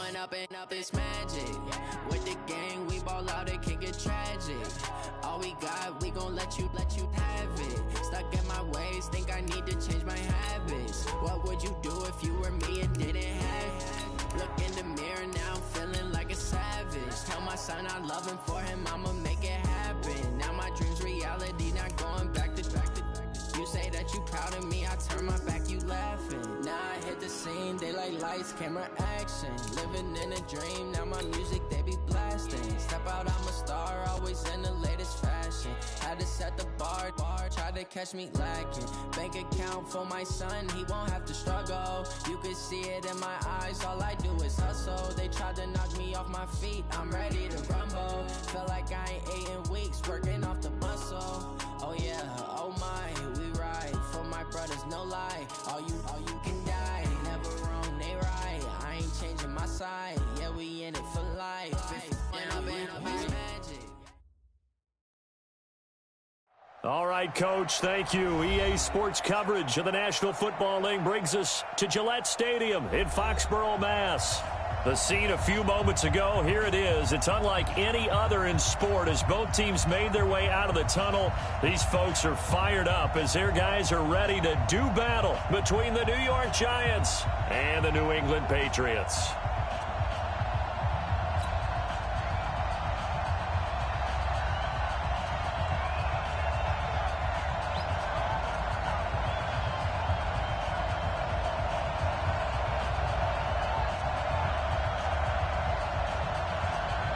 Growing up and up is magic. With the gang, we ball out, it can get tragic. All we got, we gon' let you have it. Stuck in my ways, think I need to change my habits. What would you do if you were me and didn't have it? Look in the mirror, now I'm feeling like a savage. Tell my son I love him, for him I'ma make it happen. Now my dream's reality, not going back to. You say that you proud of me, I turn my back, you laughing. Now I hit the scene, they like lights, camera, action. Living in a dream, now my music, they be blasting. Step out, I'm a star, always in the latest fashion. Had to set the bar, tried to catch me lacking. Bank account for my son, he won't have to struggle. You can see it in my eyes, all I do is hustle. They tried to knock me off my feet, I'm ready to rumble. Feel like I ain't ate in weeks, working off the muscle. Oh yeah, oh my, we ride for my brothers, no lie. All you can die, never wrong, they right. I ain't changing my side, yeah, we in it for life. All right, Coach, thank you. EA Sports coverage of the National Football League brings us to Gillette Stadium in Foxborough, Mass. The scene a few moments ago, here it is. It's unlike any other in sport as both teams made their way out of the tunnel. These folks are fired up as their guys are ready to do battle between the New York Giants and the New England Patriots.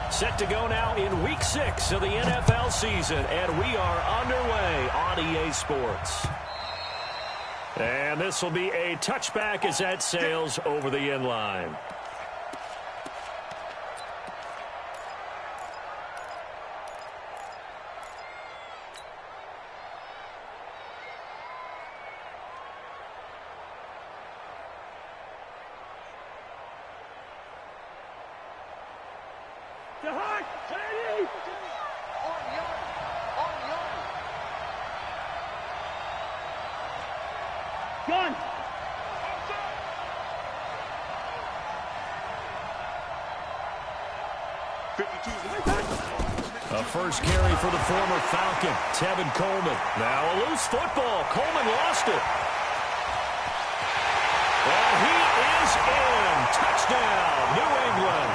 Set to go now in Week 6 of the NFL season, and we are underway on EA Sports. And this will be a touchback as that sails over the end line. A first carry for the former Falcon, Tevin Coleman. Now a loose football. Coleman lost it. And he is in. Touchdown, New England.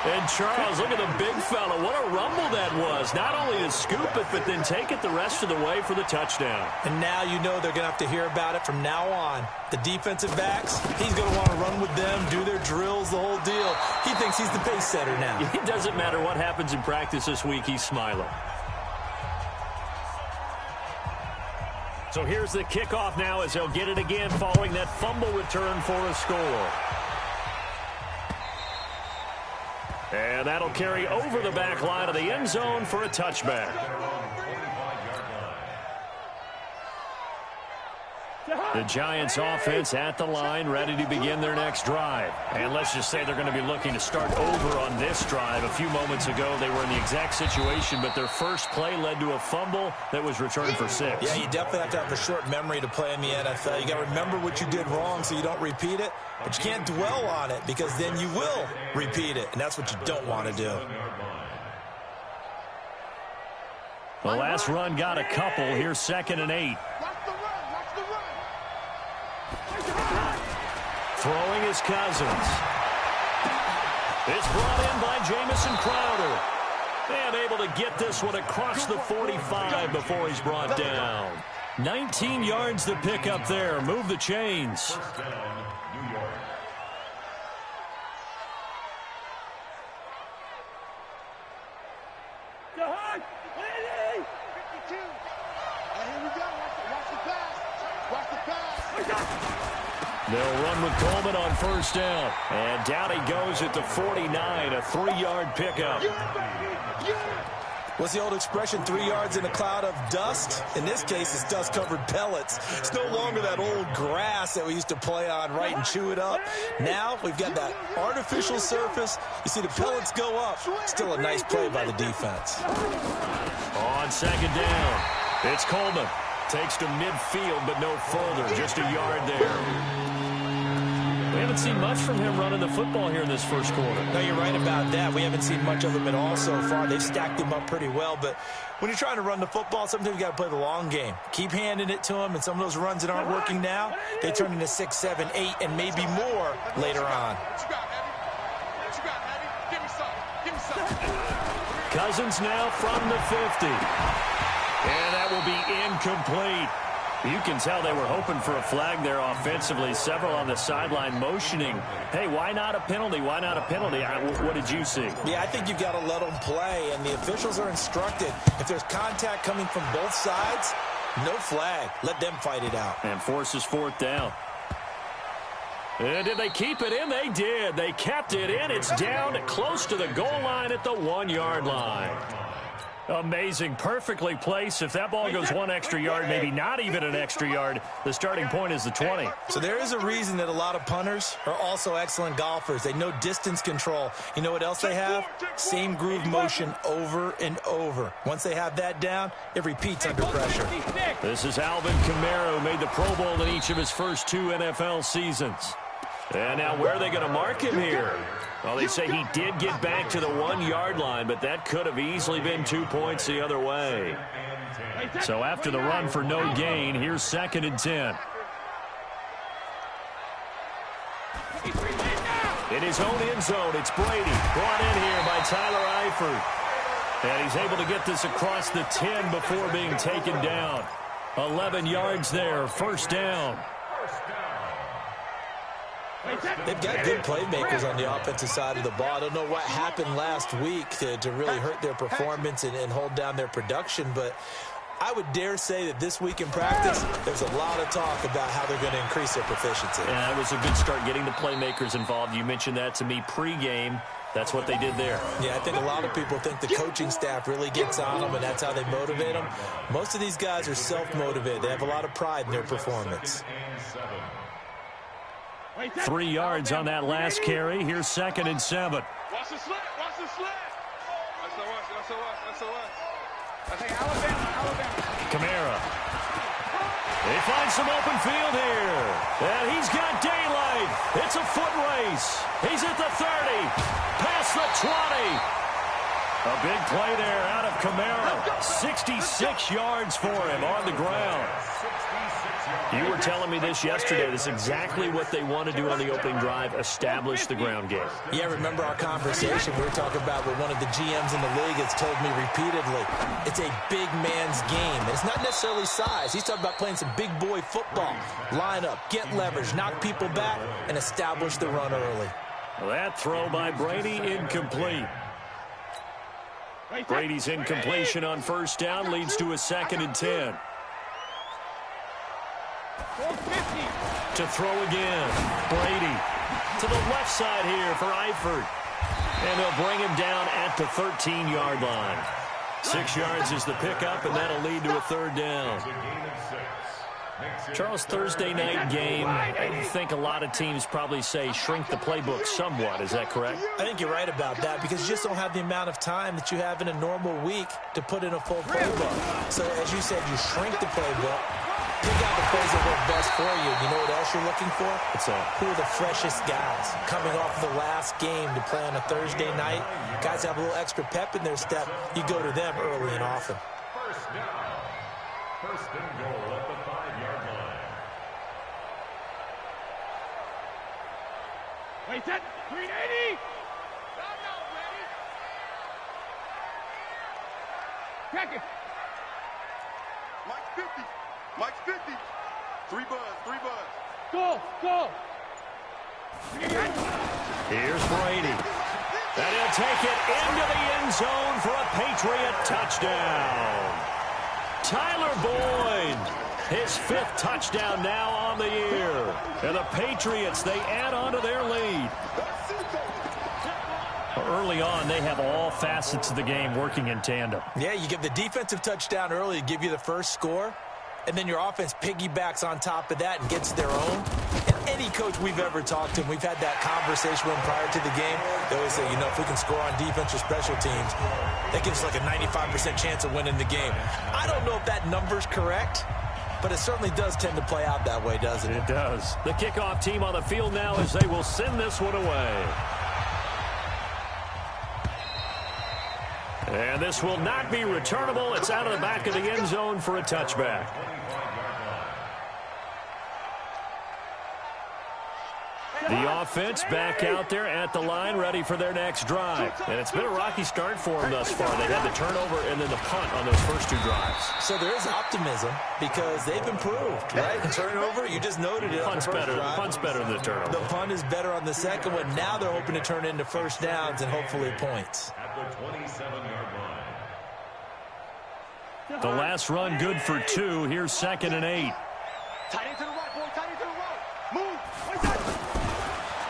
And Charles, look at the big fella. What a rumble that was. Not only to scoop it, but then take it the rest of the way for the touchdown. And now you know they're going to have to hear about it from now on. The defensive backs, he's going to want to run with them, do their drills, the whole deal. He thinks he's the pace setter now. It doesn't matter what happens in practice this week, he's smiling. So here's the kickoff now as they'll get it again following that fumble return for a score. And that'll carry over the back line of the end zone for a touchback. The Giants offense at the line, ready to begin their next drive. And let's just say they're going to be looking to start over on this drive. A few moments ago, they were in the exact situation, but their first play led to a fumble that was returned for 6. Yeah, you definitely have to have a short memory to play in the NFL. You got to remember what you did wrong so you don't repeat it, but you can't dwell on it because then you will repeat it, and that's what you don't want to do. The last run got a couple. Here's 2nd and 8. Throwing his Cousins. It's brought in by Jamison Crowder. And able to get this one across the 45 before he's brought down. 19 yards to pick up there. Move the chains. They'll run with Coleman on first down. And down he goes at the 49, a 3-yard pickup. What's the old expression, 3 yards in a cloud of dust? In this case, it's dust-covered pellets. It's no longer that old grass that we used to play on, right, and chew it up. Now we've got that artificial surface. You see the pellets go up. Still a nice play by the defense. On 2nd down, it's Coleman. Takes to midfield, but no further. Just a yard there. We haven't seen much from him running the football here in this first quarter. No, you're right about that. We haven't seen much of him at all so far. They've stacked him up pretty well, but when you're trying to run the football, sometimes you got to play the long game. Keep handing it to him, and some of those runs that aren't working now, they turn into 6, 7, 8, and maybe more later on. Cousins now from the 50. And that will be incomplete. You can tell they were hoping for a flag there offensively. Several on the sideline motioning, hey, why not a penalty? Why not a penalty? What did you see? Yeah, I think you've got to let them play, and the officials are instructed. If there's contact coming from both sides, no flag. Let them fight it out. And forces fourth down. And did they keep it in? They did. They kept it in. It's down close to the goal line at the 1-yard line. Amazing. Perfectly placed. If that ball goes 1 extra yard, maybe not even an extra yard, the starting point is the 20. So there is a reason that a lot of punters are also excellent golfers. They know distance control. You know what else they have? Same groove motion over and over. Once they have that down, it repeats under pressure. This is Alvin Kamara, who made the Pro Bowl in each of his first 2 NFL seasons. And now where are they going to mark him here? Well, they say he did get back to the 1-yard line, but that could have easily been 2 points the other way. So after the run for no gain, here's 2nd and 10. In his own end zone, it's Brady, brought in here by Tyler Eifert. And he's able to get this across the 10 before being taken down. 11 yards there, first down. They've got good playmakers on the offensive side of the ball. I don't know what happened last week to really hurt their performance and hold down their production, but I would dare say that this week in practice, there's a lot of talk about how they're going to increase their proficiency. Yeah, it was a good start getting the playmakers involved. You mentioned that to me pregame. That's what they did there. Yeah, I think a lot of people think the coaching staff really gets on them, and that's how they motivate them. Most of these guys are self-motivated. They have a lot of pride in their performance. 3 yards on that last carry. Here's 2nd and 7. Watch the slant. Watch the slant. That's Alabama. Kamara. He finds some open field here. And he's got daylight. It's a foot race. He's at the 30. Past the 20. A big play there out of Kamara. 66 yards for him on the ground. You were telling me this yesterday. This is exactly what they want to do on the opening drive, establish the ground game. Yeah, remember our conversation we were talking about what one of the GMs in the league has told me repeatedly. It's a big man's game. And it's not necessarily size. He's talking about playing some big boy football. Line up, get leverage, knock people back, and establish the run early. That throw by Brady incomplete. Brady's incompletion on first down leads to a 2nd and 10. To throw again. Brady to the left side here for Eifert. And they'll bring him down at the 13-yard line. 6 yards is the pickup, and that'll lead to a 3rd down. Charles, Thursday night game, I think a lot of teams probably say shrink the playbook somewhat. Is that correct? I think you're right about that because you just don't have the amount of time that you have in a normal week to put in a full playbook. So, as you said, you shrink the playbook. Pick out the plays that work best for you. You know what else you're looking for? What's that? Who are the freshest guys coming off the last game to play on a Thursday night? Guys have a little extra pep in their step. You go to them early and often. First down. First and goal at the 5-yard line. Wait, set. 380. Check it. Mike's 50. Mike's 50. 3 buzz. Go. Here's Brady. And he'll take it into the end zone for a Patriot touchdown. Tyler Boyd, his 5th touchdown now on the year. And the Patriots, they add on to their lead. Early on, they have all facets of the game working in tandem. Yeah, you get the defensive touchdown early to give you the first score. And then your offense piggybacks on top of that and gets their own. And any coach we've ever talked to, and we've had that conversation with them prior to the game, they always say, if we can score on defense or special teams, that gives us like a 95% chance of winning the game. I don't know if that number's correct, but it certainly does tend to play out that way, doesn't it? It does. The kickoff team on the field now as they will send this one away. And this will not be returnable. It's out of the back of the end zone for a touchback. The offense back out there at the line, ready for their next drive. And it's been a rocky start for them thus far. They had the turnover and then the punt on those first two drives. So there is optimism because they've improved, right? The turnover, you just noted it. Punt's better than the turnover. The punt is better on the second one. Now they're hoping to turn into first downs and hopefully points. At the 27-yard line. The last run good for 2. Here's 2nd and 8. Tight end to the right, boy. Tight end to the right. Move.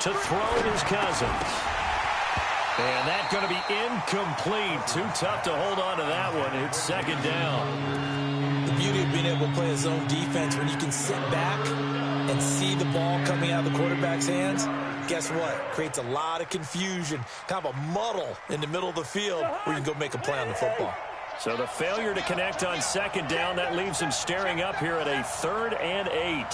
To throw his Cousins. And that's going to be incomplete. Too tough to hold on to that one. It's 2nd down. The beauty of being able to play a zone defense when you can sit back and see the ball coming out of the quarterback's hands, guess what? Creates a lot of confusion, kind of a muddle in the middle of the field where you can go make a play on the football. So the failure to connect on 2nd down, that leaves him staring up here at a 3rd and 8.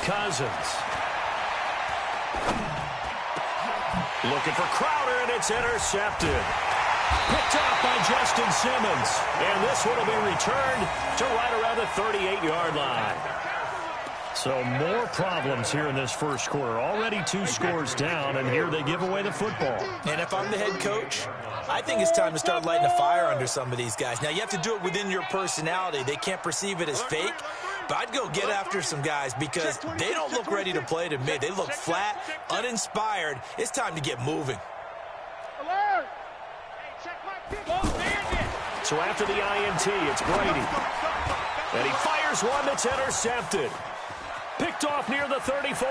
Cousins. Looking for Crowder, and it's intercepted. Picked off by Justin Simmons. And this one will be returned to right around the 38-yard line. So more problems here in this first quarter. Already 2 scores down, and here they give away the football. And if I'm the head coach, I think it's time to start lighting a fire under some of these guys. Now, you have to do it within your personality. They can't perceive it as fake. But I'd go get after some guys because they don't look ready to play to me. They look flat, uninspired. It's time to get moving. So after the INT, it's Brady. And he fires one that's intercepted. Picked off near the 34.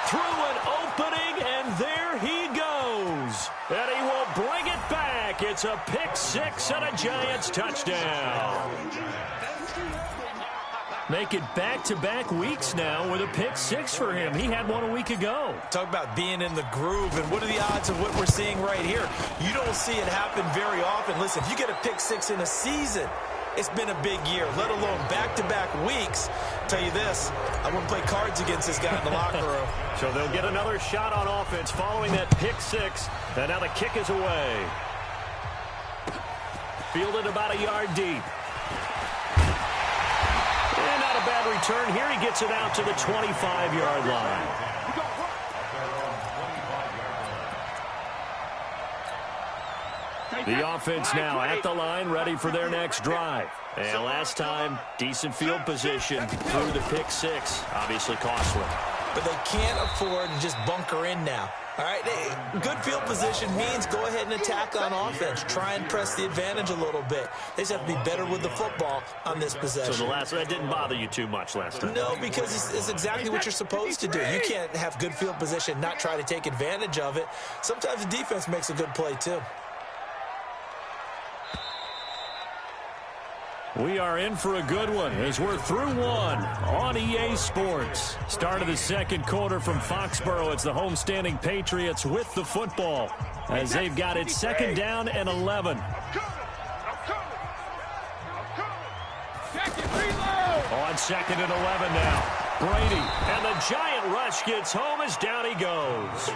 Through an opening, and there he goes. And he will bring it back. It's a pick 6 and a Giants touchdown. Make it back-to-back weeks now with a pick 6 for him. He had one a week ago. Talk about being in the groove, and what are the odds of what we're seeing right here? You don't see it happen very often. Listen, if you get a pick 6 in a season, it's been a big year, let alone back-to-back weeks. Tell you this, I wouldn't play cards against this guy in the locker room. So they'll get another shot on offense following that pick 6, and now the kick is away. Fielded about a yard deep. And not a bad return here. He gets it out to the 25-yard line. The offense now at the line, ready for their next drive. And last time, decent field position through the pick 6. Obviously costly. But they can't afford to just bunker in now. All right, good field position means go ahead and attack on offense. Try and press the advantage a little bit. They just have to be better with the football on this possession. So that didn't bother you too much last time? No, because it's exactly what you're supposed to do. You can't have good field position, not try to take advantage of it. Sometimes the defense makes a good play, too. We are in for a good one as we're through one on EA Sports. Start of the second quarter from Foxborough. It's the homestanding Patriots with the football as they've got it 2nd down and 11. On 2nd and 11 now. Brady, and the giant rush gets home as down he goes.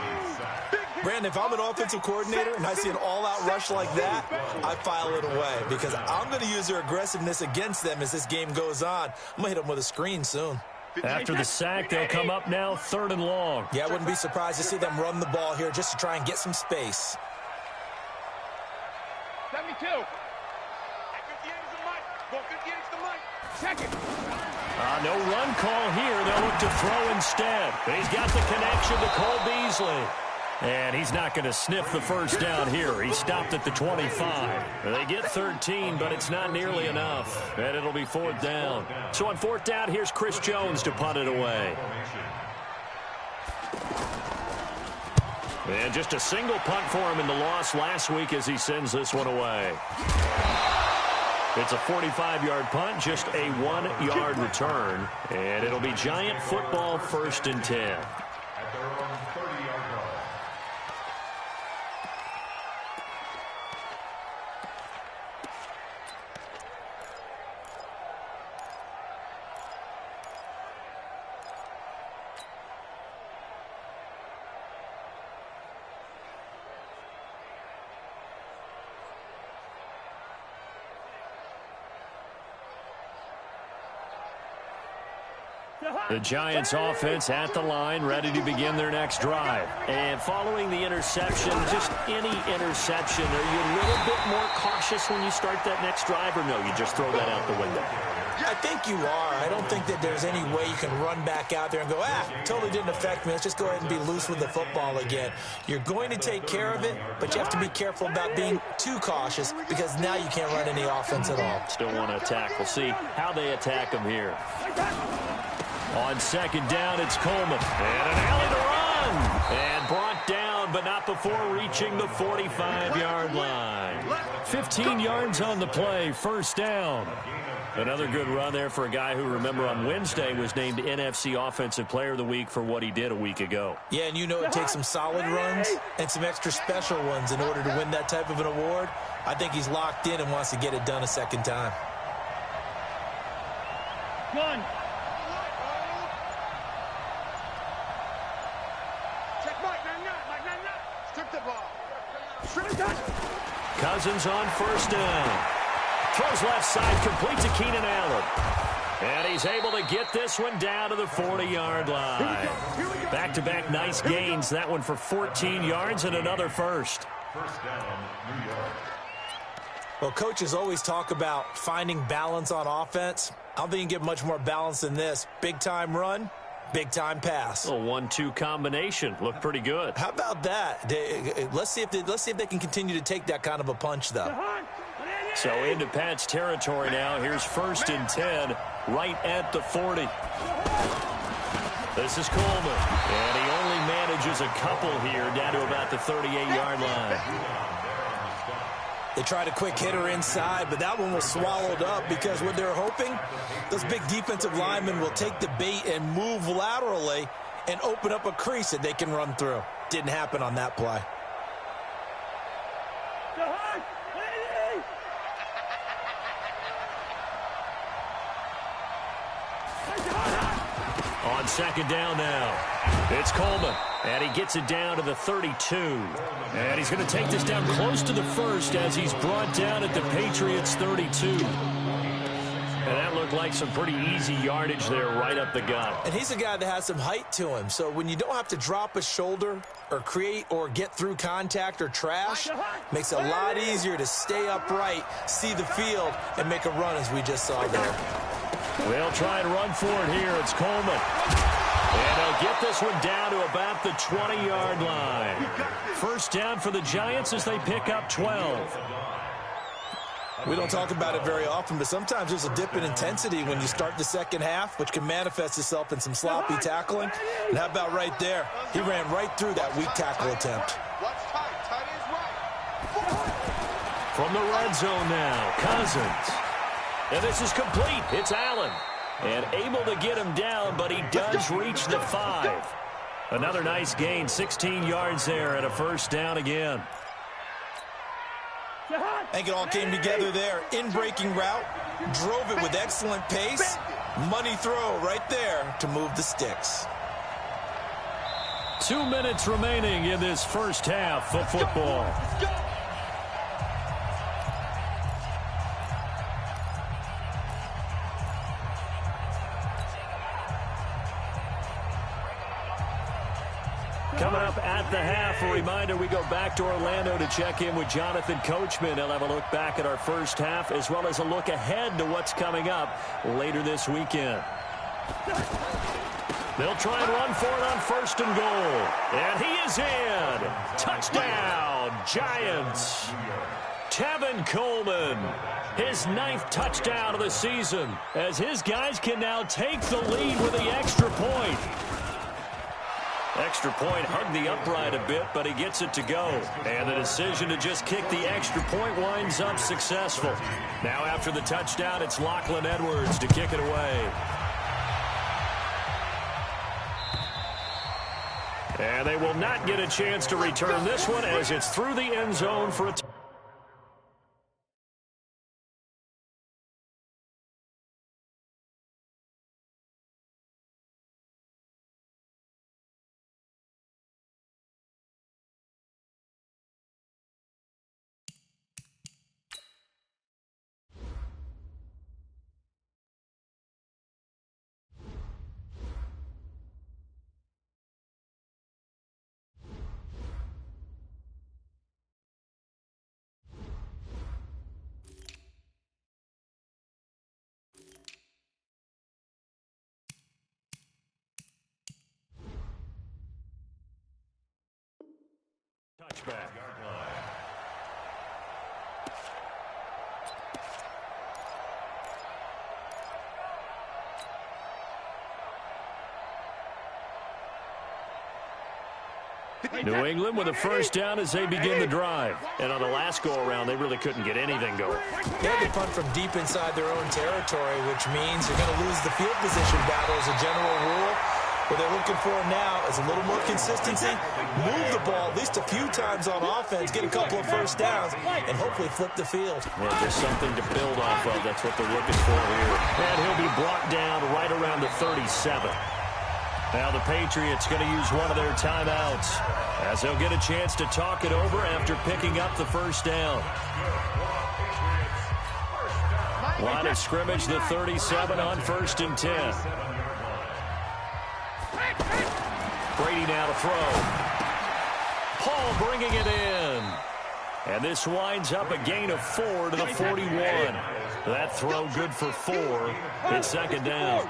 Brandon, if I'm an offensive coordinator and I see an all-out rush like that, I file it away because I'm going to use their aggressiveness against them as this game goes on. I'm going to hit them with a screen soon. After the sack, they'll come up now 3rd and long. Yeah, I wouldn't be surprised to see them run the ball here just to try and get some space. 72. No run call here. They'll look to throw instead. He's got the connection to Cole Beasley. And he's not going to sniff the first down here. He stopped at the 25. They get 13, but it's not nearly enough. And it'll be 4th down. So on 4th down, here's Chris Jones to punt it away. And just a single punt for him in the loss last week as he sends this one away. It's a 45-yard punt, just a 1-yard return. And it'll be Giant football, 1st and 10. At their own 30-yard line. The Giants offense at the line, ready to begin their next drive. And following the interception, just any interception, are you a little bit more cautious when you start that next drive, or no, you just throw that out the window? I think you are. I don't think that there's any way you can run back out there and go, totally didn't affect me. Let's just go ahead and be loose with the football again. You're going to take care of it, but you have to be careful about being too cautious because now you can't run any offense at all. Still want to attack. We'll see how they attack them here. On 2nd down, it's Coleman. And an alley to run. And brought down, but not before reaching the 45-yard line. 15 yards on the play, 1st down. Another good run there for a guy who, remember, on Wednesday was named NFC Offensive Player of the Week for what he did a week ago. Yeah, and you know it takes some solid runs and some extra special ones in order to win that type of an award. I think he's locked in and wants to get it done a 2nd time. One. Cousins on 1st down. Throws left side, complete to Keenan Allen. And he's able to get this one down to the 40-yard line. Back-to-back nice gains. That one for 14 yards and another first. 1st down, New York. Well, coaches always talk about finding balance on offense. I don't think you can get much more balance than this. Big-time run, big-time pass. A 1-2 combination. Looked pretty good. How about that? Let's see if they can continue to take that kind of a punch, though. So into Pat's territory now. Here's 1st and 10, right at the 40. This is Coleman. And he only manages a couple here down to about the 38-yard line. They tried a quick hitter inside, but that one was swallowed up because what they're hoping, those big defensive linemen will take the bait and move laterally and open up a crease that they can run through. Didn't happen on that play. On 2nd down now, it's Coleman, and he gets it down to the 32. And he's going to take this down close to the 1st as he's brought down at the Patriots' 32. And that looked like some pretty easy yardage there right up the gut. And he's a guy that has some height to him, so when you don't have to drop a shoulder or create or get through contact or trash, makes it a lot easier to stay upright, see the field, and make a run as we just saw there. They'll try and run for it here. It's Coleman. And they'll get this one down to about the 20-yard line. 1st down for the Giants as they pick up 12. We don't talk about it very often, but sometimes there's a dip in intensity when you start the 2nd half, which can manifest itself in some sloppy tackling. And how about right there? He ran right through that weak tackle attempt. From the red zone now, Cousins. And this is complete. It's Allen. And able to get him down, but he does reach the 5. Another nice gain, 16 yards there and a 1st down again. I think it all came together there. In-breaking route, drove it with excellent pace. Money throw right there to move the sticks. 2 minutes remaining in this 1st half of football. Coming up at the half, a reminder, we go back to Orlando to check in with Jonathan Coachman. He'll have a look back at our 1st half as well as a look ahead to what's coming up later this weekend. They'll try and run for it on 1st and goal. And he is in. Touchdown, Giants. Tevin Coleman, his 9th touchdown of the season, as his guys can now take the lead with the extra point. Extra point hugged the upright a bit, but he gets it to go. And the decision to just kick the extra point winds up successful. Now after the touchdown, it's Lachlan Edwards to kick it away. And they will not get a chance to return this one as it's through the end zone for a touchback. New England with a first down as they begin the drive. And on the last go-around, they really couldn't get anything going. They had to punt from deep inside their own territory, which means you're going to lose the field position battle as a general rule. What they're looking for now is a little more consistency, move the ball at least a few times on offense, get a couple of first downs, and hopefully flip the field. Yeah, just something to build off of. That's what they're looking for here. And he'll be brought down right around the 37. Now the Patriots going to use one of their timeouts as they'll get a chance to talk it over after picking up the first down. Line of scrimmage, the 37 on 1st and 10. Brady now to throw. Paul bringing it in. And this winds up a gain of 4 to the 41. That throw good for 4. It's second down.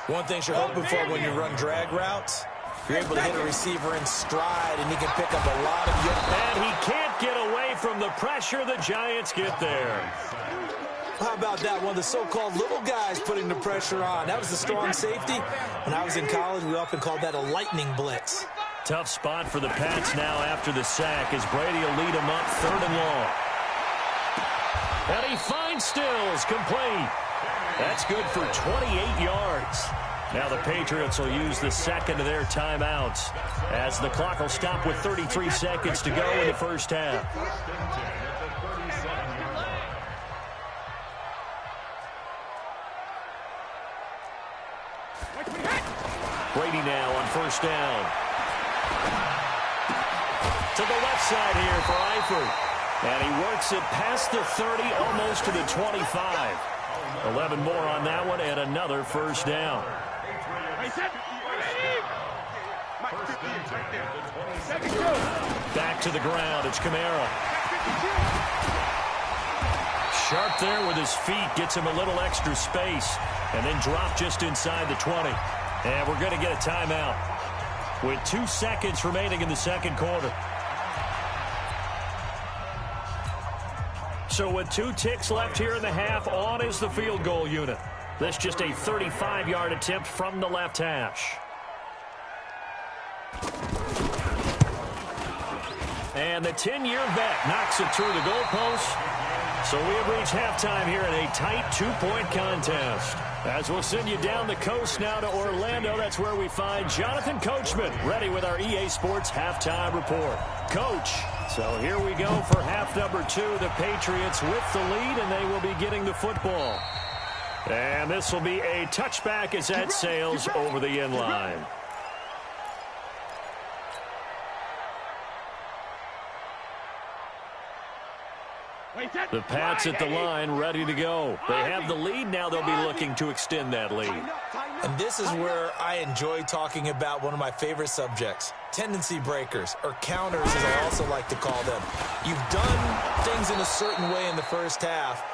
One thing you're hoping for when you run drag routes, you're able to hit a receiver in stride, and he can pick up a lot of yards. And he can't get away from the pressure. The Giants get there. How about that? One of the so-called little guys putting the pressure on. That was the strong safety. When I was in college, we often called that a lightning blitz. Tough spot for the Pats now after the sack as Brady will lead them up 3rd and long. And he finds Stills complete. That's good for 28 yards. Now the Patriots will use the second of their timeouts as the clock will stop with 33 seconds to go in the first half. Brady now on first down. To the left side here for Eifert. And he works it past the 30, almost to the 25. 11 more on that one and another first down. Back to the ground. It's Kamara. Sharp there with his feet. Gets him a little extra space. And then drop just inside the 20. And we're going to get a timeout with 2 seconds remaining in the second quarter. So with 2 ticks left here in the half, on is the field goal unit. That's just a 35-yard attempt from the left hash. And the 10-year vet knocks it through the goalpost. So we have reached halftime here in a tight 2-point contest. As we'll send you down the coast now to Orlando, that's where we find Jonathan Coachman ready with our EA Sports halftime report. Coach, so here we go for half number 2. The Patriots with the lead, and they will be getting the football. And this will be a touchback as that sails over the end line. The Pats at the line, ready to go. They have the lead. Now they'll be looking to extend that lead. And this is where I enjoy talking about one of my favorite subjects, tendency breakers, or counters as I also like to call them. You've done things in a certain way in the first half,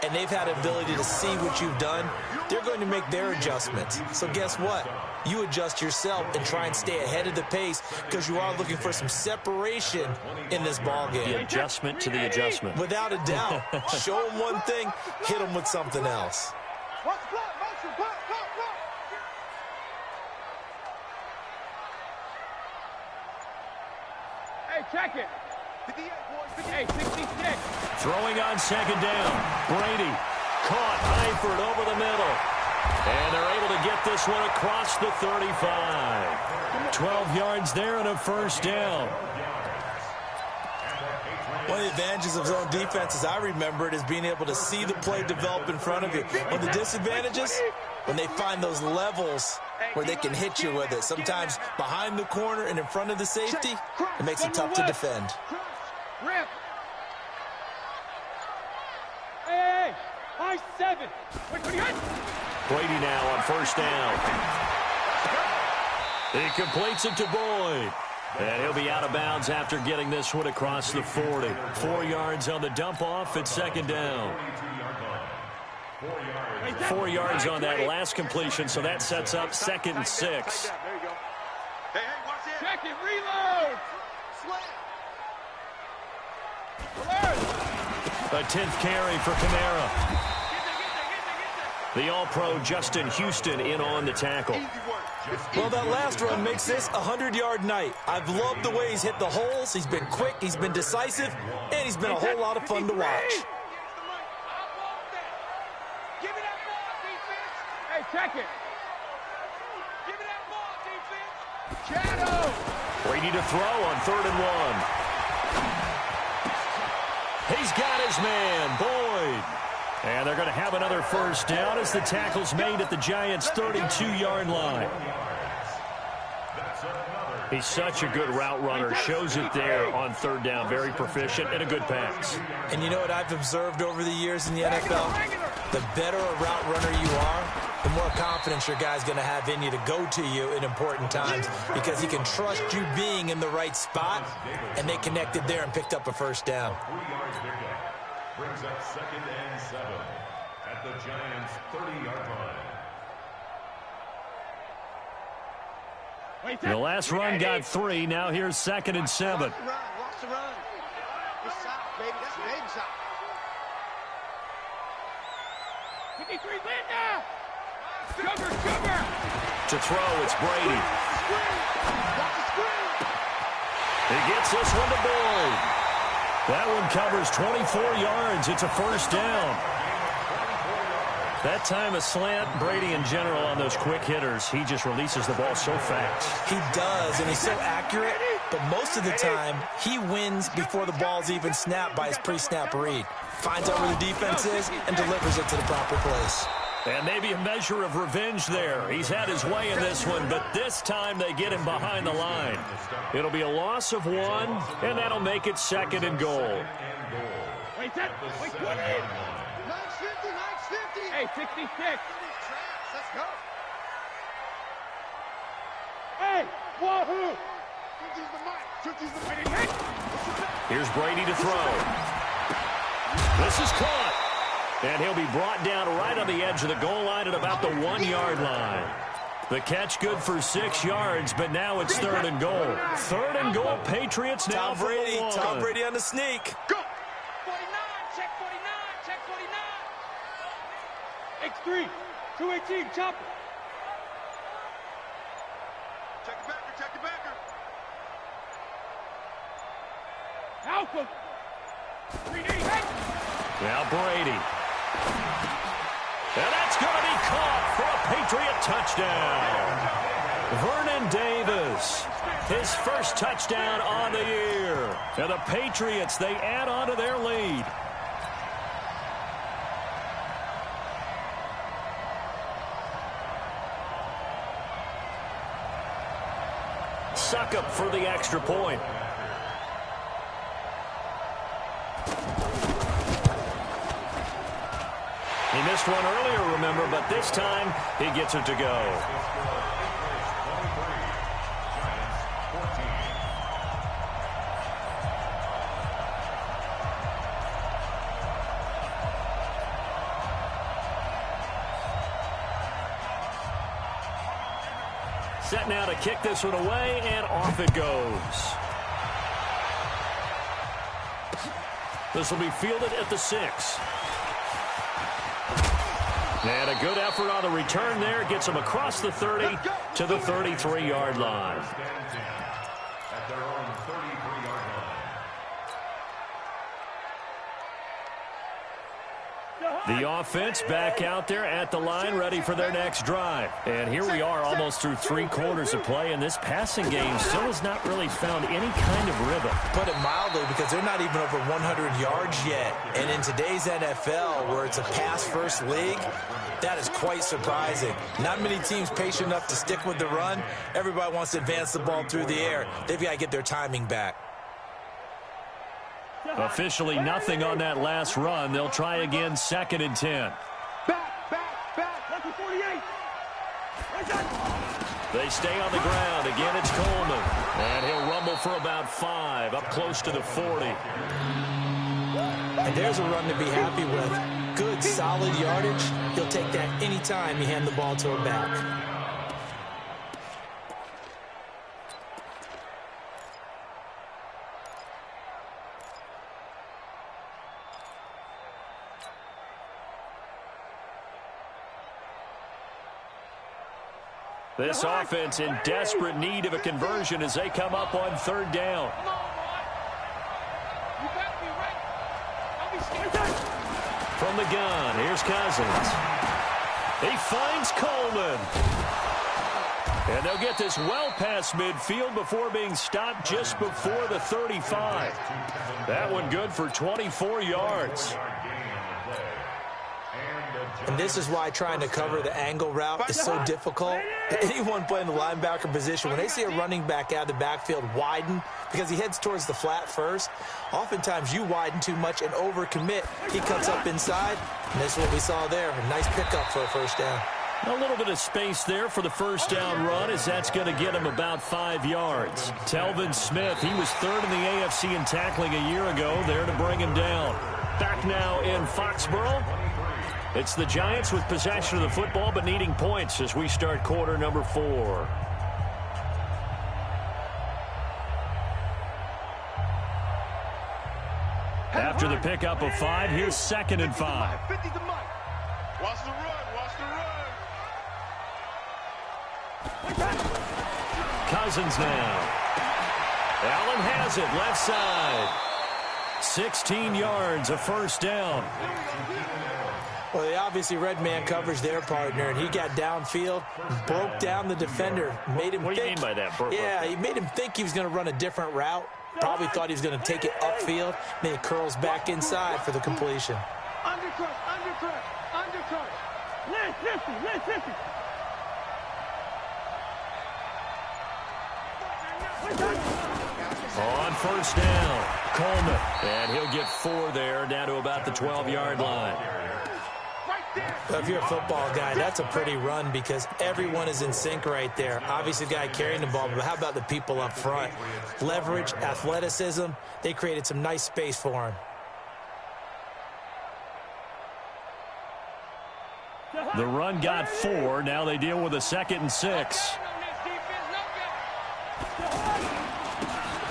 and they've had the ability to see what you've done. They're going to make their adjustments. So guess what? You adjust yourself and try and stay ahead of the pace because you are looking for some separation in this ballgame. The adjustment to the adjustment. Without a doubt. Show them one thing, hit them with something else. Check it. 58, boys. Hey, 66. Throwing on second down. Brady caught Eifert over the middle. And they're able to get this one across the 35. 12 yards there and a first down. One of the advantages of zone defense, as I remember it, is being able to see the play develop in front of you. One of the disadvantages, when they find those levels where they can hit you with it. Sometimes behind the corner and in front of the safety, it makes it tough to defend. Rip. Hey, high 7. Wait, Brady now on first down. He completes it to Boyd. And he'll be out of bounds after getting this one across the 40. 4 yards on the dump off at second down. 4 yards on that last completion, so that sets up 2nd and 6. There you go. Hey, watch it. Check it, reload. A 10th carry for Kamara. The All-Pro Justin Houston in on the tackle. Well, that last run makes this a 100-yard night. I've loved the way he's hit the holes. He's been quick, he's been decisive, and he's been a whole lot of fun to watch. Hey, check it. Give me that ball, defense. Shadow. Brady to throw on 3rd and 1. He's got his man, Boyd. And they're going to have another first down as the tackle's made at the Giants' 32-yard line. He's such a good route runner. Shows it there on 3rd down. Very proficient and a good pass. And you know what I've observed over the years in the NFL? The better a route runner you are, the more confidence your guy's going to have in you to go to you in important times because he can trust you being in the right spot, and they connected there and picked up a first down. Brings up 2nd and 7 at the Giants' 30-yard line. The last run got 3. Now here's 2nd and 7. Watch the run. It's south, baby. That's big south. 53, win now. Cover. To throw, it's Brady. He gets this one to Boyd. That one covers 24 yards. It's a first down. That time a slant. Brady in general on those quick hitters, he just releases the ball so fast. He does, and he's so accurate, but most of the time he wins before the ball's even snapped by his pre-snap read. Finds out where the defense is and delivers it to the proper place. And maybe a measure of revenge there. He's had his way in this one, but this time they get him behind the line. It'll be a loss of 1, and that'll make it 2nd and goal. Wait, 20. 950. Hey, 66. Let's go. Hey, wahoo. Here's Brady to throw. This is caught. And he'll be brought down right on the edge of the goal line at about the 1-yard line. The catch good for 6 yards, but now it's 3rd and goal. 3rd and goal, Patriots now for the 1. Tom Brady on the sneak. Go. 49, check 49. X3, 218, chopper. Check the backer. Alpha. 3D, Now Brady. And that's going to be caught for a Patriot touchdown. Vernon Davis, his first touchdown on the year. And the Patriots, they add on to their lead. Succop for the extra point. He missed one earlier, remember, but this time he gets it to go. Set now to kick this one away, and off it goes. This will be fielded at the 6. And a good effort on the return there. Gets him across the 30 to the 33-yard line. At their own 33-yard line. The offense back out there at the line, ready for their next drive. And here we are almost through 3 quarters of play, and this passing game still has not really found any kind of rhythm. Put it mildly, because they're not even over 100 yards yet. And in today's NFL, where it's a pass-first league, that is quite surprising. Not many teams patient enough to stick with the run. Everybody wants to advance the ball through the air. They've got to get their timing back. Officially nothing on that last run. They'll try again, 2nd and 10. Back, that's the 48. They stay on the ground. Again, it's Coleman. And he'll rumble for about 5, up close to the 40. And there's a run to be happy with. Good, solid yardage. He'll take that anytime you hand the ball to a back. This offense in desperate need of a conversion as they come up on 3rd down. From the gun, here's Cousins. He finds Coleman. And they'll get this well past midfield before being stopped just before the 35. That one good for 24 yards. And this is why trying to cover the angle route is so difficult. Anyone playing the linebacker position, when they see a running back out of the backfield widen because he heads towards the flat first, oftentimes you widen too much and overcommit. He cuts up inside, and this is what we saw there. A nice pickup for a 1st down. A little bit of space there for the 1st down run, as that's going to get him about 5 yards. Telvin Smith, he was 3rd in the AFC in tackling a year ago, there to bring him down. Back now in Foxborough. It's the Giants with possession of the football, but needing points as we start quarter number 4. After the pickup of 5, here's 2nd and 5. Watch the run. Cousins now. Allen has it, left side. 16 yards, a 1st down. Well, they obviously read man coverage their partner, and he got downfield, broke down the defender, made him What do you mean by that, Burke? Yeah, he made him think he was going to run a different route. Probably thought he was going to take it upfield. Then he curls back inside for the completion. Undercut. Listen. On 1st down, Coleman. And he'll get 4 there, down to about the 12-yard line. If you're a football guy, that's a pretty run because everyone is in sync right there. Obviously, the guy carrying the ball, but how about the people up front? Leverage, athleticism, they created some nice space for him. The run got 4. Now they deal with a 2nd and 6.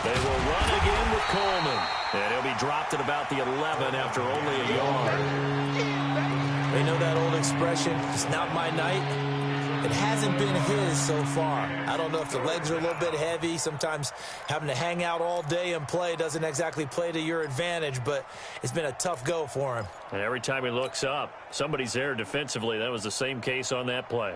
They will run again with Coleman. And he'll be dropped at about the 11 after only a yard. They know that old expression, it's not my night. It hasn't been his so far. I don't know if the legs are a little bit heavy. Sometimes having to hang out all day and play doesn't exactly play to your advantage, but it's been a tough go for him. And every time he looks up, somebody's there defensively. That was the same case on that play.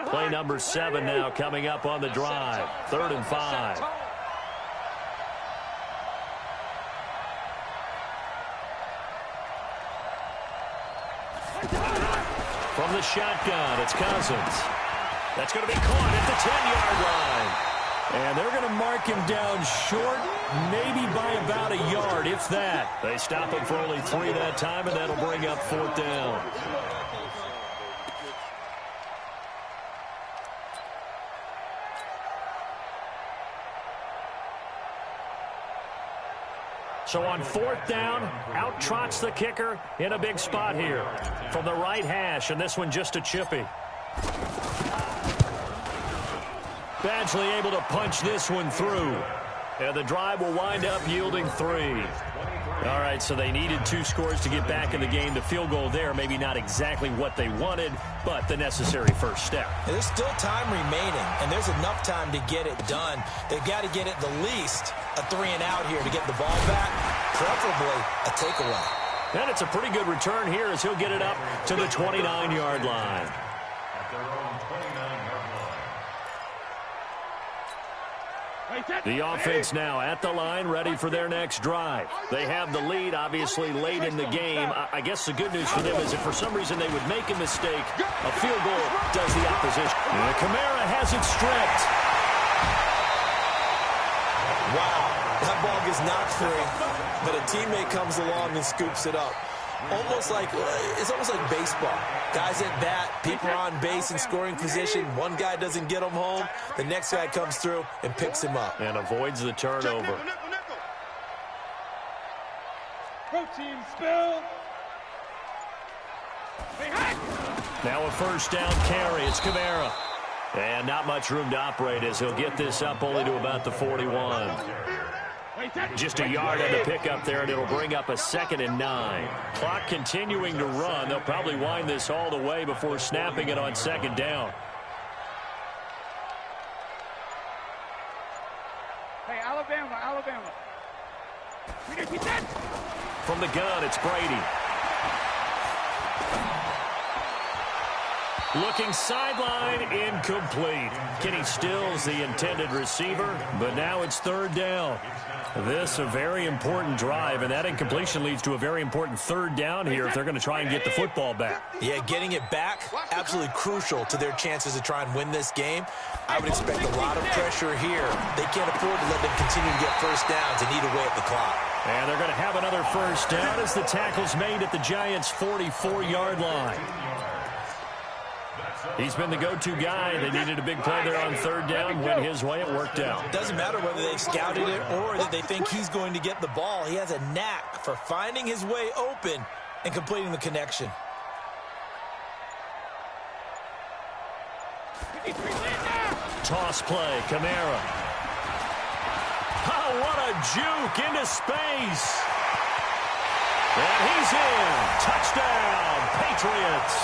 Play number 7 now coming up on the drive. 3rd and 5. From the shotgun, it's Cousins. That's going to be caught at the 10-yard line. And they're going to mark him down short, maybe by about a yard, if that. They stop him for only 3 that time, and that'll bring up 4th down. So on 4th down, out trots the kicker in a big spot here. From the right hash, and this one just a chippy. Badgley able to punch this one through. And the drive will wind up yielding 3. All right, so they needed 2 scores to get back in the game. The field goal there, maybe not exactly what they wanted, but the necessary first step. And there's still time remaining, and there's enough time to get it done. They've got to get at the least a 3-and-out here to get the ball back, preferably a takeaway. And it's a pretty good return here as he'll get it up to the 29-yard line. At their own 29-yard line. The offense now at the line, ready for their next drive. They have the lead, obviously, late in the game. I guess the good news for them is if for some reason they would make a mistake, a field goal does the opposition. And Kamara has it stripped. Wow, that ball gets knocked free, but a teammate comes along and scoops it up. It's almost like baseball. Guys at bat, people are on base in scoring position. One guy doesn't get him home. The next guy comes through and picks him up. And avoids the turnover. Protein spill. Now a first down carry. It's Kamara. And not much room to operate as he'll get this up only to about the 41. Just a yard on the pickup there, and it'll bring up a 2nd and 9. Clock continuing to run. They'll probably wind this all the way before snapping it on 2nd down. Hey, Alabama. From the gun, it's Brady. Looking sideline, incomplete. Kenny Stills, the intended receiver, but now it's 3rd down. This a very important drive, and that incompletion leads to a very important 3rd down here if they're going to try and get the football back. Yeah, getting it back, absolutely crucial to their chances to try and win this game. I would expect a lot of pressure here. They can't afford to let them continue to get first downs and eat away at the clock. And they're going to have another first down as the tackle's made at the Giants' 44-yard line. He's been the go-to guy. They needed a big play there on 3rd down. Went his way. It worked out. Doesn't matter whether they've scouted it or that they think he's going to get the ball. He has a knack for finding his way open and completing the connection. Toss play. Kamara. Oh, what a juke into space. And he's in. Touchdown, Patriots.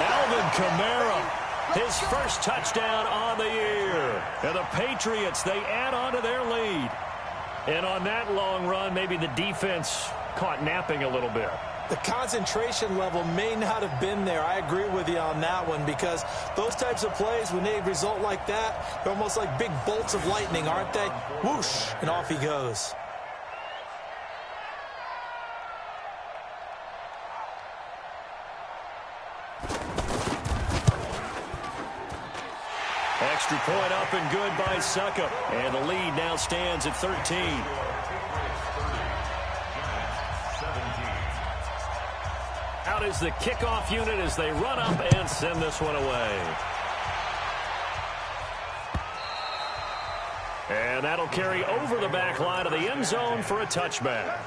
Alvin Kamara, his first touchdown on the year. And the Patriots, they add on to their lead. And on that long run, maybe the defense caught napping a little bit. The concentration level may not have been there. I agree with you on that one because those types of plays, when they result like that, they're almost like big bolts of lightning, aren't they? Whoosh, and off he goes. Extra point up and good by Suckup. And the lead now stands at 13. Out is the kickoff unit as they run up and send this one away. And that'll carry over the back line of the end zone for a touchback.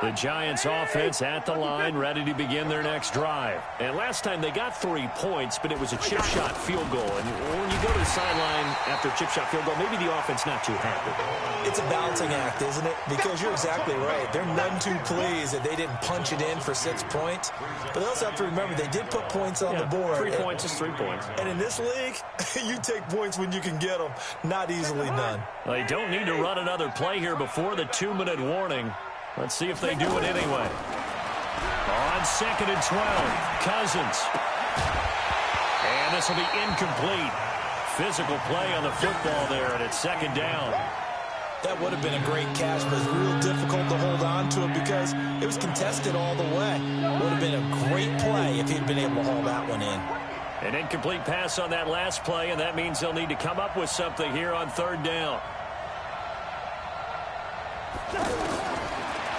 The Giants offense at the line, ready to begin their next drive. And last time they got 3 points, but it was a chip shot field goal. And when you go to the sideline after a chip shot field goal, maybe the offense not too happy. It's a balancing act, isn't it? Because you're exactly right. They're none too pleased that they didn't punch it in for 6 points. But they also have to remember they did put points on the board. 3 points is 3 points. And in this league, you take points when you can get them. Not easily done. They don't need to run another play here before the 2-minute warning. Let's see if they do it anyway. On 2nd and 12, Cousins. And this will be incomplete. Physical play on the football there, and it's 2nd down. That would have been a great catch, but it's real difficult to hold on to it because it was contested all the way. Would have been a great play if he'd been able to haul that one in. An incomplete pass on that last play, and that means they'll need to come up with something here on 3rd down.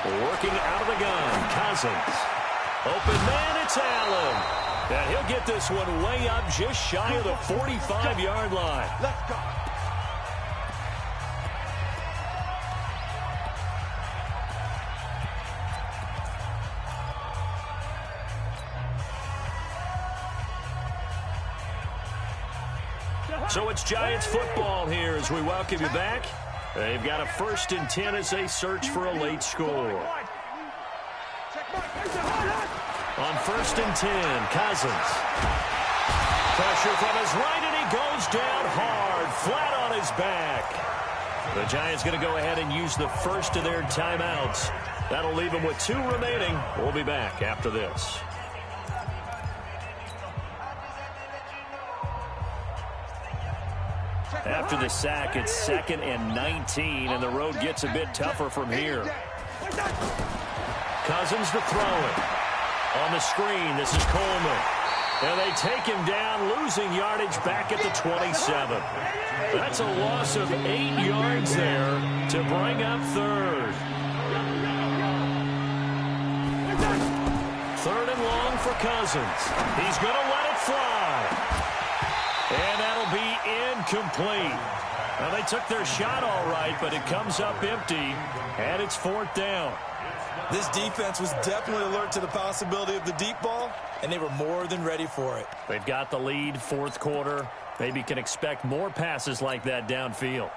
Working out of the gun, Cousins. Open man, it's Allen. And he'll get this one way up just shy of the 45-yard line. Let's go. So it's Giants football here as we welcome you back. They've got a 1st and 10 as they search for a late score. On 1st and 10, Cousins. Pressure from his right, and he goes down hard, flat on his back. The Giants going to go ahead and use the first of their timeouts. That'll leave them with 2 remaining. We'll be back after this. After the sack, it's 2nd and 19, and the road gets a bit tougher from here. Cousins to throw it. On the screen, this is Coleman. And they take him down, losing yardage back at the 27. That's a loss of 8 yards there to bring up 3rd. 3rd and long for Cousins. He's going to let it fly. And that'll be incomplete. Well, they took their shot all right, but it comes up empty, and it's 4th down. This defense was definitely alert to the possibility of the deep ball, and they were more than ready for it. They've got the lead, 4th quarter. Maybe can expect more passes like that downfield.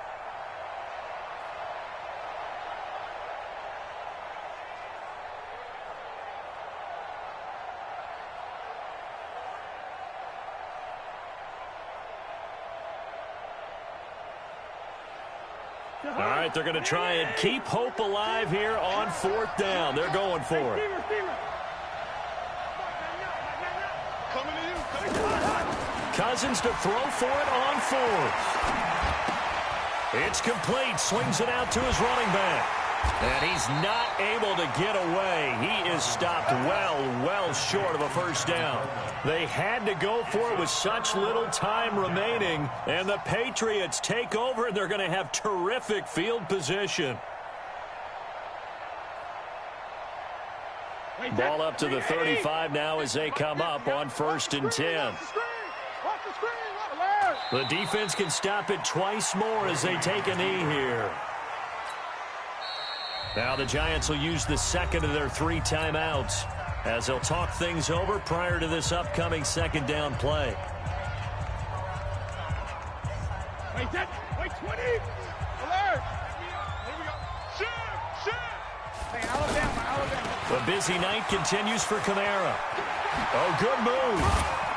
All right, they're going to try and keep hope alive here on 4th down. They're going for it. Cousins to throw for it on 4th. It's complete. Swings it out to his running back. And he's not able to get away. He is stopped well short of a 1st down. They had to go for it with such little time remaining. And the Patriots take over, and they're going to have terrific field position. Ball up to the 35 now as they come up on 1st and 10. The defense can stop it twice more as they take a knee here. Now the Giants will use the 2nd of their 3 timeouts as they'll talk things over prior to this upcoming 2nd down play. Wait 20. Alert. Here we go. Shoot. Hey, Alabama. The busy night continues for Kamara. Oh, good move.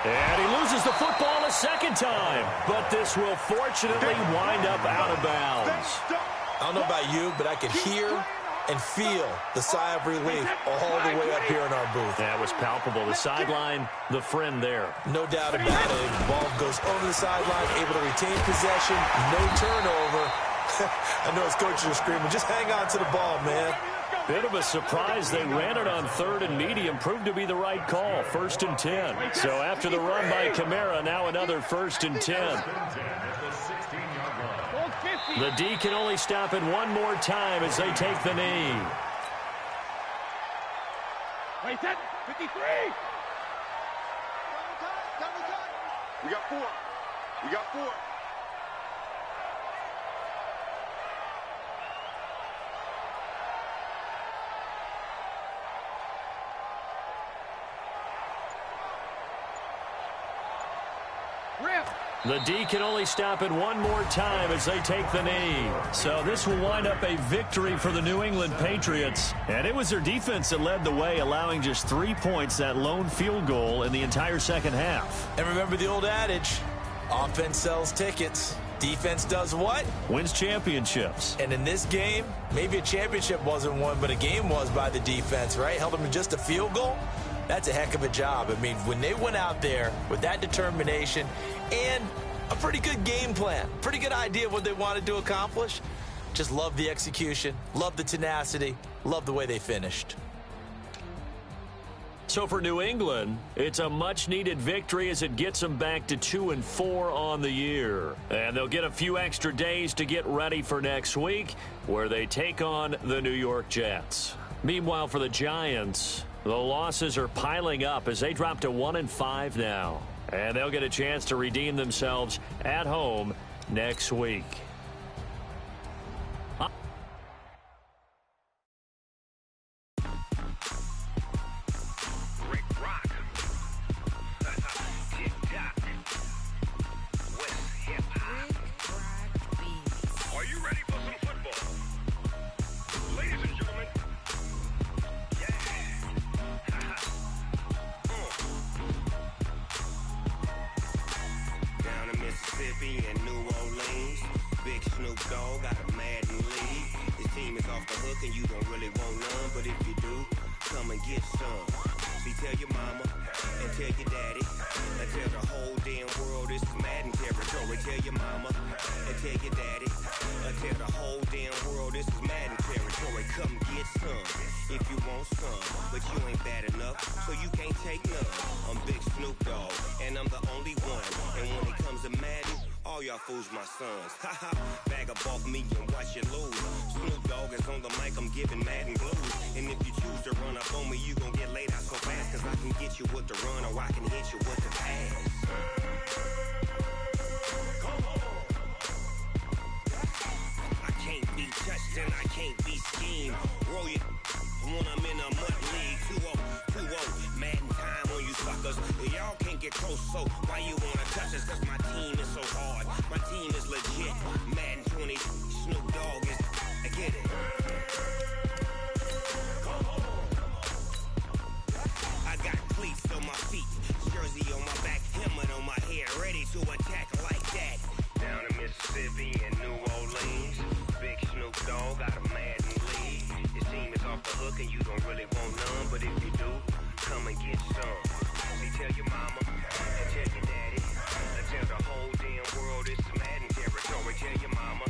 And he loses the football a 2nd time. But this will fortunately wind up out of bounds. I don't know about you, but I can hear and feel the sigh of relief all the way up here in our booth. That was palpable. The sideline, the friend there. No doubt about it. The ball goes over the sideline, able to retain possession, no turnover. I know his coaches are screaming, just hang on to the ball, man. Bit of a surprise. They ran it on 3rd and medium. Proved to be the right call. 1st and 10. So after the run by Kamara, now another 1st and 10. The D can only stop it one more time as they take the knee. Wait, 53. We got 4. The D can only stop it one more time as they take the knee. So this will wind up a victory for the New England Patriots. And it was their defense that led the way, allowing just 3 points, that lone field goal in the entire 2nd half. And remember the old adage, offense sells tickets. Defense does what? Wins championships. And in this game, maybe a championship wasn't won, but a game was by the defense, right? Held them to just a field goal. That's a heck of a job. I mean, when they went out there with that determination and a pretty good game plan, pretty good idea of what they wanted to accomplish, just love the execution, love the tenacity, love the way they finished. So for New England, it's a much-needed victory as it gets them back to 2-4 on the year. And they'll get a few extra days to get ready for next week, where they take on the New York Jets. Meanwhile, for the Giants, the losses are piling up as they drop to 1-5 now. And they'll get a chance to redeem themselves at home next week. Rick Rock. Tick-tock. West hip hook and you don't really want none. But if you do, come and get some. See, tell your mama and tell your daddy and tell the whole damn world this is Madden territory. Tell your mama and tell your daddy and tell the whole damn world this is Madden territory. Come get some if you want some, but you ain't bad enough, so you can't take none. I'm Big Snoop Dogg, and I'm the only one. And when it comes to Madden, all y'all fools my sons. Haha, bag up off me and watch you lose. Snoop Dogg is on the mic, I'm giving Madden blues. And if you choose to run up on me, you gon' get laid out so fast, cause I can get you with the run or I can hit you with the pass. I can't be touched and I can't be schemed. Roll you when I'm in a mud league. 2-0, Madden time on you suckers. Y'all can't get close, so why you wanna touch us? Cause my team is so hard. My team is legit. Madden 20, Snoop Dogg is, I get it. I got cleats on my feet, jersey on my back, helmet on my head, ready to attack like that. Down in Mississippi and New Orleans, Big Snoop Dogg got a Madden lead. His team is off the hook and you don't really want none, but if you do, come and get some. See, tell your mama and tell your daddy and tell the whole damn world this is Madden territory. Tell your mama